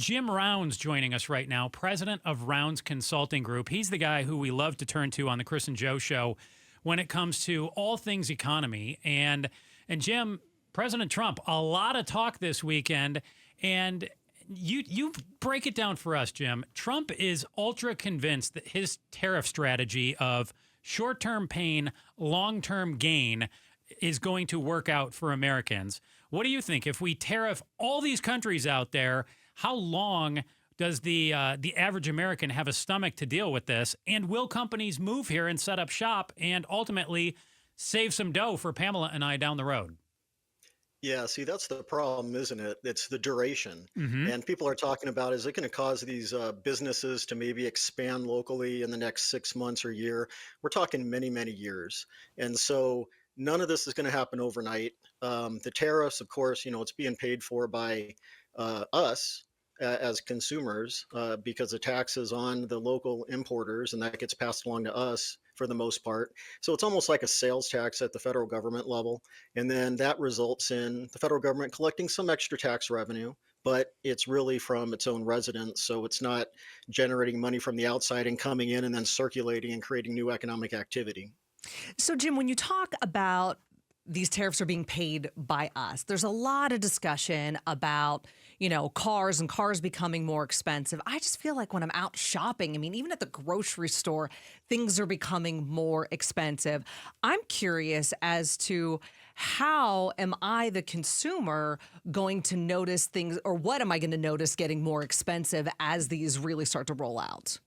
Jim Rounds joining us right now, president of Rounds Consulting Group. He's the guy who we love to turn to on the Chris and Joe show when it comes to all things economy. And Jim, President Trump, a lot of talk this weekend, and you break it down for us, Jim. Trump is ultra convinced that his tariff strategy of short-term pain, long-term gain is going to work out for Americans. What do you think? If we tariff all these countries out there, how long does the average American have a stomach to deal with this? And will companies move here and set up shop and ultimately save some dough for Pamela and I down the road? Yeah, see, that's the problem, isn't it? It's the duration. Mm-hmm. And people are talking about, is it going to cause these businesses to maybe expand locally in the next 6 months or year? We're talking many, many years. And so none of this is going to happen overnight. The tariffs, of course, it's being paid for by us as consumers because the tax is on the local importers and that gets passed along to us for the most part. So it's almost like a sales tax at the federal government level. And then that results in the federal government collecting some extra tax revenue, but it's really from its own residents. So it's not generating money from the outside and coming in and then circulating and creating new economic activity. So, Jim, when you talk about these tariffs are being paid by us, there's a lot of discussion about, cars and cars becoming more expensive. I just feel like when I'm out shopping, even at the grocery store, things are becoming more expensive. I'm curious as to how am I, the consumer, going to notice things, or what am I going to notice getting more expensive as these really start to roll out?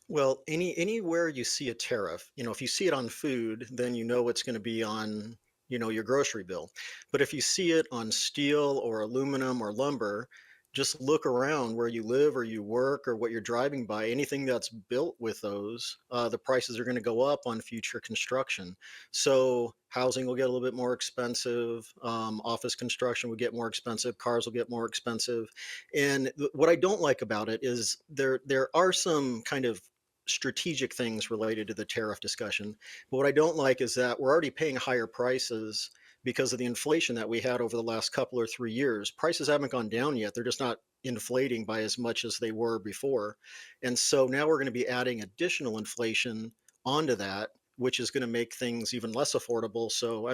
Well, anywhere you see a tariff, if you see it on food, then you know it's going to be on, your grocery bill. But if you see it on steel or aluminum or lumber, just look around where you live or you work or what you're driving by. Anything that's built with those, the prices are going to go up on future construction. So housing will get a little bit more expensive. Office construction will get more expensive. Cars will get more expensive. And what I don't like about it is there are some kind of strategic things related to the tariff discussion. But what I don't like is that we're already paying higher prices because of the inflation that we had over the last couple or 3 years. Prices haven't gone down yet. They're just not inflating by as much as they were before. And so now we're going to be adding additional inflation onto that, which is going to make things even less affordable. So,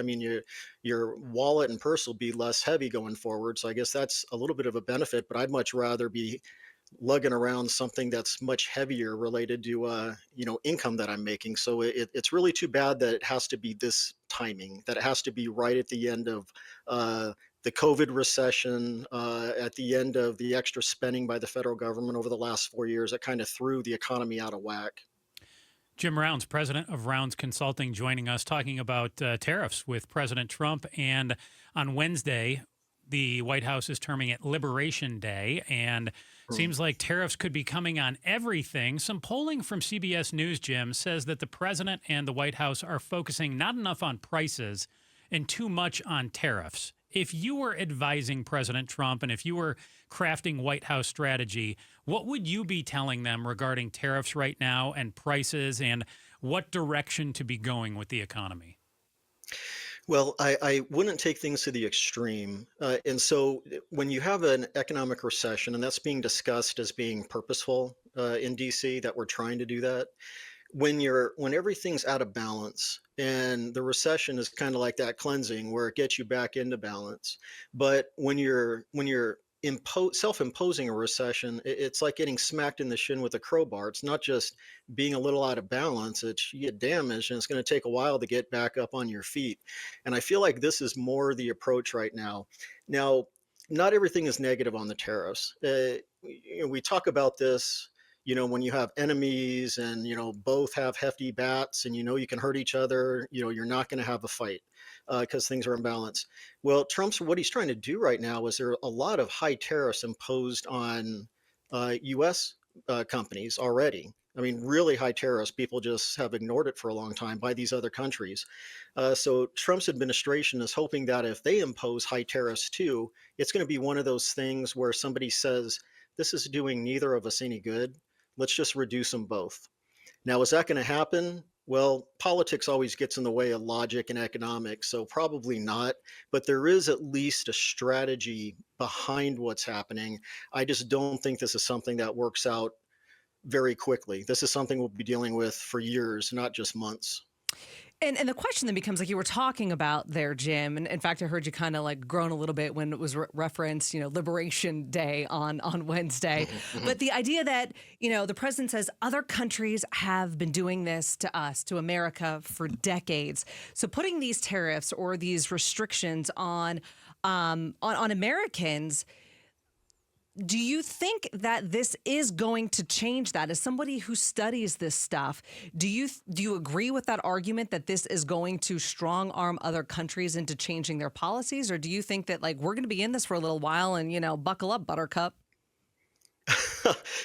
your wallet and purse will be less heavy going forward. So I guess that's a little bit of a benefit, but I'd much rather be lugging around something that's much heavier related to income that I'm making. So it's really too bad that it has to be this timing, that it has to be right at the end of the COVID recession, at the end of the extra spending by the federal government over the last 4 years that kind of threw the economy out of whack. Jim Rounds, president of Rounds Consulting, joining us talking about tariffs with President Trump. And on Wednesday, the White House is terming it Liberation Day, and seems like tariffs could be coming on everything. Some polling from CBS News, Jim, says that the president and the White House are focusing not enough on prices and too much on tariffs. If you were advising President Trump and if you were crafting White House strategy, what would you be telling them regarding tariffs right now and prices and what direction to be going with the economy? Well, I wouldn't take things to the extreme. And so when you have an economic recession, and that's being discussed as being purposeful in DC, that we're trying to do that, when everything's out of balance, and the recession is kind of like that cleansing where it gets you back into balance. But when you're self-imposing a recession, it's like getting smacked in the shin with a crowbar. It's not just being a little out of balance, it's you get damaged and it's going to take a while to get back up on your feet. And I feel like this is more the approach right now. Now, not everything is negative on the tariffs. We talk about this, when you have enemies and, both have hefty bats and, you can hurt each other, you're not going to have a fight because things are imbalanced. Well, what he's trying to do right now is there are a lot of high tariffs imposed on U.S. Companies already. Really high tariffs. People just have ignored it for a long time by these other countries. So Trump's administration is hoping that if they impose high tariffs too, it's going to be one of those things where somebody says, this is doing neither of us any good. Let's just reduce them both. Now, is that going to happen? Well, politics always gets in the way of logic and economics, so probably not. But there is at least a strategy behind what's happening. I just don't think this is something that works out very quickly. This is something we'll be dealing with for years, not just months. And the question then becomes like you were talking about there, Jim. And in fact, I heard you kind of like groan a little bit when it was referenced, Liberation Day on Wednesday. But the idea that, the president says other countries have been doing this to us, to America for decades. So putting these tariffs or these restrictions on Americans, do you think that this is going to change that? As somebody who studies this stuff, do you agree with that argument that this is going to strong arm other countries into changing their policies? Or do you think that like we're going to be in this for a little while and, buckle up, buttercup?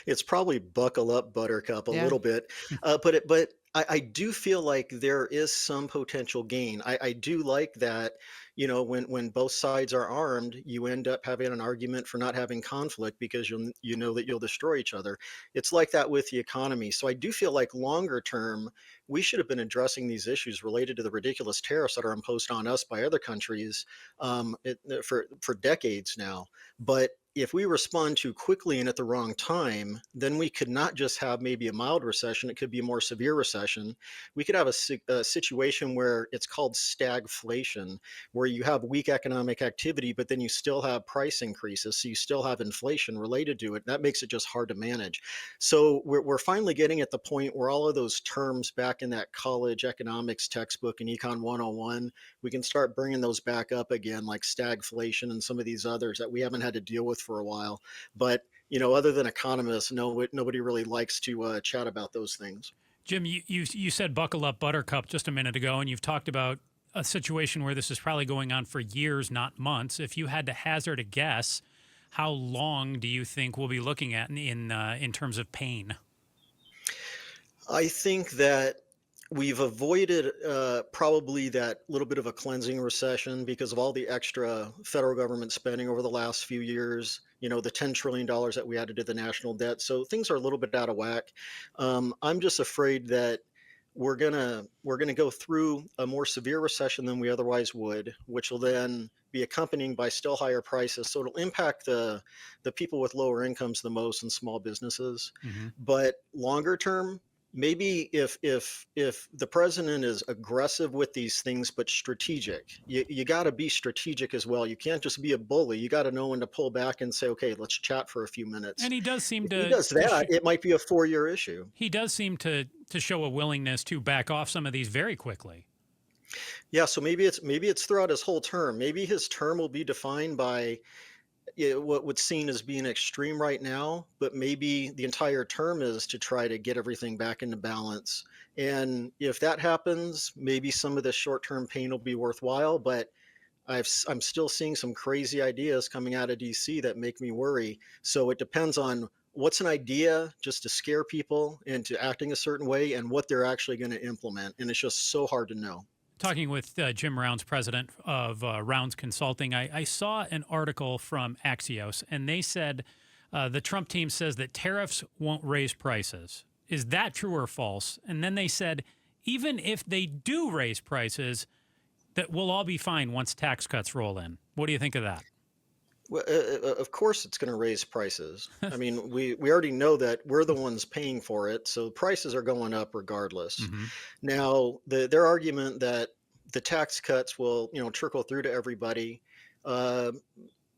It's probably buckle up, buttercup, a Yeah. little bit. But I do feel like there is some potential gain. I do like that, when both sides are armed, you end up having an argument for not having conflict because you know that you'll destroy each other. It's like that with the economy. So I do feel like longer term, we should have been addressing these issues related to the ridiculous tariffs that are imposed on us by other countries for decades now. But if we respond too quickly and at the wrong time, then we could not just have maybe a mild recession, it could be a more severe recession. We could have a situation where it's called stagflation, where you have weak economic activity, but then you still have price increases. So you still have inflation related to it. That makes it just hard to manage. So we're finally getting at the point where all of those terms back in that college economics textbook in Econ 101, we can start bringing those back up again, like stagflation and some of these others that we haven't had to deal with for a while. But other than economists, nobody really likes to chat about those things. Jim, you said buckle up, buttercup just a minute ago, and you've talked about a situation where this is probably going on for years, not months. If you had to hazard a guess, how long do you think we'll be looking at in terms of pain? I think that we've avoided probably that little bit of a cleansing recession because of all the extra federal government spending over the last few years. The $10 trillion that we added to the national debt. So things are a little bit out of whack. I'm just afraid that we're gonna go through a more severe recession than we otherwise would, which will then be accompanied by still higher prices. So it'll impact the people with lower incomes the most and small businesses. Hmm. But longer term, maybe if the president is aggressive with these things but strategic, you got to be strategic as well. You can't just be a bully. You got to know when to pull back and say, okay, let's chat for a few minutes. And he does seem If to he does that, it might be a 4-year issue. he does seem to show a willingness to back off some of these very quickly. Yeah, so maybe it's throughout his whole term. Maybe his term will be defined by what's seen as being extreme right now, but maybe the entire term is to try to get everything back into balance. And if that happens, maybe some of the short-term pain will be worthwhile. But I'm still seeing some crazy ideas coming out of DC that make me worry. So it depends on what's an idea just to scare people into acting a certain way and what they're actually going to implement. And it's just so hard to know. Talking with Jim Rounds, president of Rounds Consulting, I saw an article from Axios, and they said the Trump team says that tariffs won't raise prices. Is that true or false? And then they said, even if they do raise prices, that we'll all be fine once tax cuts roll in. What do you think of that? Well, of course, it's going to raise prices. I mean, we already know that we're the ones paying for it, so prices are going up regardless. Hmm. Now, their argument that the tax cuts will, trickle through to everybody, uh,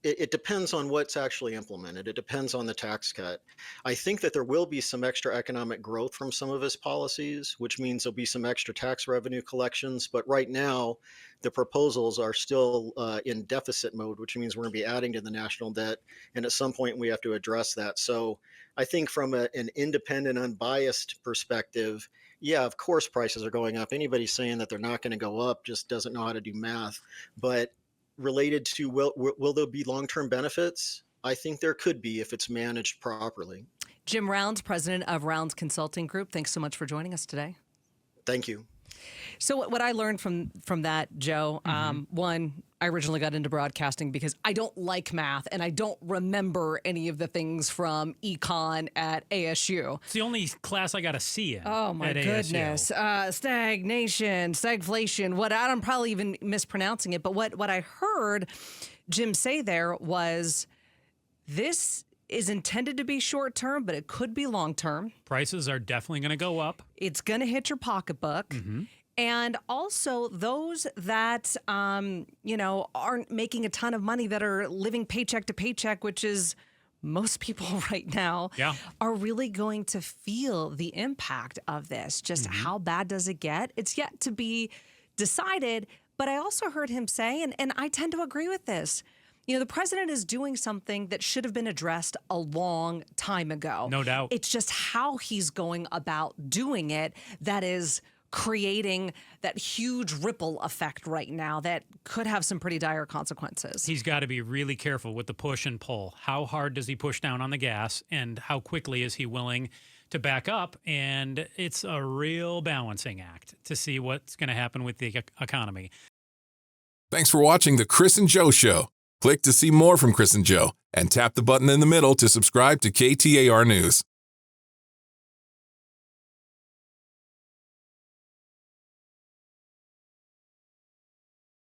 it depends on what's actually implemented. It depends on the tax cut. I think that there will be some extra economic growth from some of his policies, which means there'll be some extra tax revenue collections. But right now, the proposals are still in deficit mode, which means we're going to be adding to the national debt. And at some point, we have to address that. So I think from an independent, unbiased perspective, yeah, of course, prices are going up. Anybody saying that they're not going to go up just doesn't know how to do math. But related to will there be long-term benefits? I think there could be if it's managed properly. Jim Rounds, president of Rounds Consulting Group, thanks so much for joining us today. Thank you. So what I learned from that, Joe, one, I originally got into broadcasting because I don't like math and I don't remember any of the things from econ at ASU. It's the only class I got a C in. Oh my at goodness. ASU. Stagnation, stagflation, I'm probably even mispronouncing it, but what I heard Jim say there was this is intended to be short term, but it could be long term. Prices are definitely going to go up. It's going to hit your pocketbook. And also those that, aren't making a ton of money, that are living paycheck to paycheck, which is most people right now, are really going to feel the impact of this. Just how bad does it get? It's yet to be decided. But I also heard him say, and I tend to agree with this, the president is doing something that should have been addressed a long time ago. No doubt. It's just how he's going about doing it that is creating that huge ripple effect right now that could have some pretty dire consequences. He's got to be really careful with the push and pull. How hard does he push down on the gas, and how quickly is he willing to back up? And it's a real balancing act to see what's going to happen with the economy. Thanks for watching The Chris and Joe Show. Click to see more from Chris and Joe, and tap the button in the middle to subscribe to KTAR News.